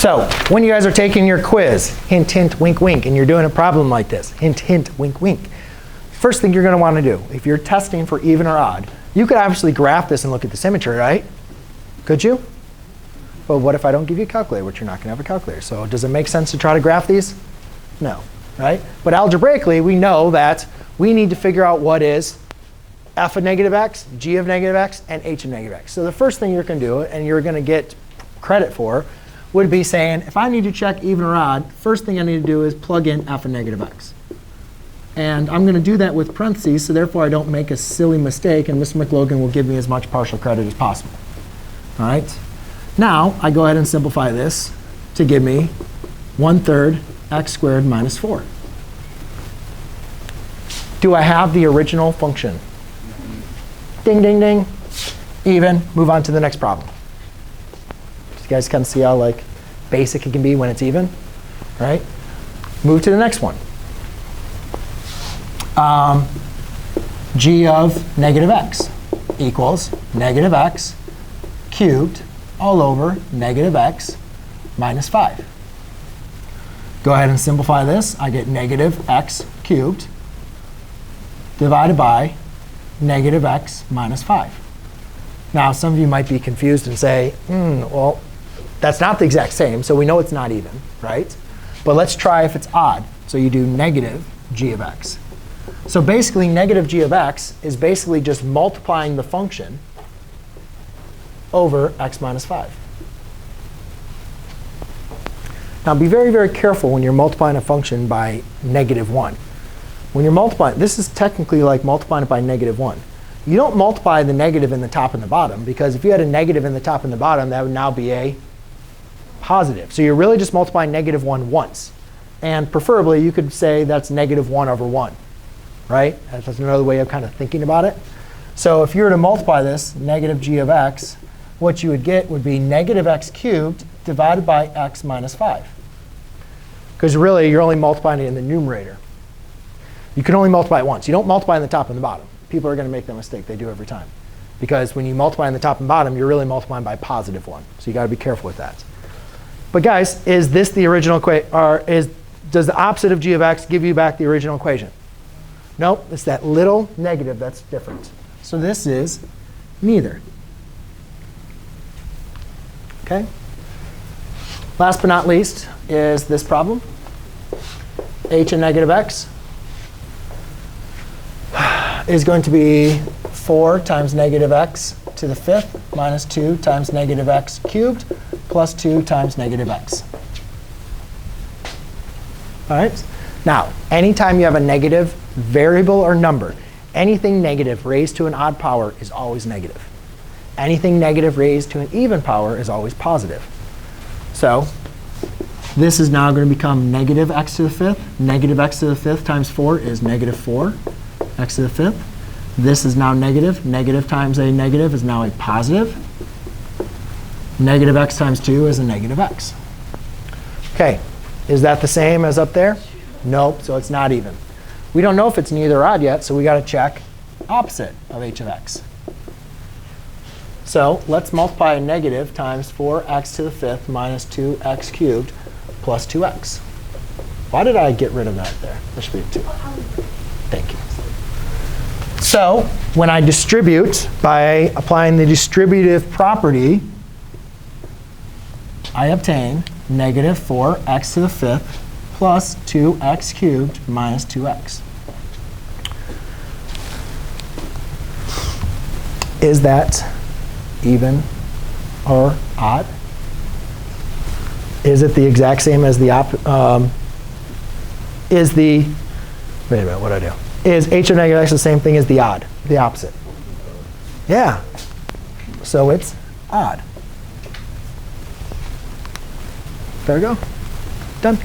So when you guys are taking your quiz, hint, hint, wink, wink, and you're doing a problem like this, hint, hint, wink, wink, first thing you're going to want to do, if you're testing for even or odd, you could obviously graph this and look at the symmetry, right? Could you? But what if I don't give you a calculator, which you're not going to have a calculator? So does it make sense to try to graph these? No, right? But algebraically, we know that we need to figure out what is f of negative x, g of negative x, and h of negative x. So the first thing you're going to do, and you're going to get credit for, would be saying, if I need to check even or odd, first thing I need to do is plug in f of negative x. And I'm going to do that with parentheses, so therefore I don't make a silly mistake, and Mr. McLogan will give me as much partial credit as possible. All right? Now, I go ahead and simplify this to give me 1/3 x squared minus 4. Do I have the original function? Ding, ding, ding. Even. Move on to the next problem. You guys kind of see how like basic it can be when it's even, right? Move to the next one. G of negative x equals negative x cubed all over negative x minus 5. Go ahead and simplify this. I get negative x cubed divided by negative x minus 5. Now, some of you might be confused and say, well, that's not the exact same, so we know it's not even, right? But let's try if it's odd. So you do negative g of x. So basically, negative g of x is basically just multiplying the function over x minus 5. Now, be very, very careful when you're multiplying a function by negative 1. When you're multiplying, this is technically like multiplying it by negative 1. You don't multiply the negative in the top and the bottom, because if you had a negative in the top and the bottom, that would now be a positive. So you're really just multiplying negative 1 once. And preferably, you could say that's negative 1 over 1. Right? That's another way of kind of thinking about it. So if you were to multiply this, negative g of x, what you would get would be negative x cubed divided by x minus 5. Because really, you're only multiplying it in the numerator. You can only multiply it once. You don't multiply in the top and the bottom. People are going to make that mistake. They do every time. Because when you multiply in the top and bottom, you're really multiplying by positive 1. So you got to be careful with that. But guys, is this the original equation? Or does the opposite of g of x give you back the original equation? Nope. It's that little negative that's different. So this is neither. OK? Last but not least is this problem. H of negative x is going to be 4 times negative x to the 5th minus 2 times negative x cubed plus 2 times negative x. All right? Now, anytime you have a negative variable or number, anything negative raised to an odd power is always negative. Anything negative raised to an even power is always positive. So this is now going to become negative x to the 5th. Negative x to the 5th times 4 is negative 4 x to the 5th. This is now negative. Negative times a negative is now a positive. Negative x times 2 is a negative x. OK, is that the same as up there? Nope, so it's not even. We don't know if it's neither or odd yet, so we got to check opposite of h of x. So let's multiply a negative times 4x to the 5th minus 2x cubed plus 2x. Why did I get rid of that there? There should be a 2. Thank you. So when I distribute by applying the distributive property, I obtain negative 4x to the 5th plus 2x cubed minus 2x. Is that even or odd? Is it the exact same as the wait a minute, what did I do? Is h of negative x the same thing as the odd, the opposite? Yeah. So it's odd. There we go. Done.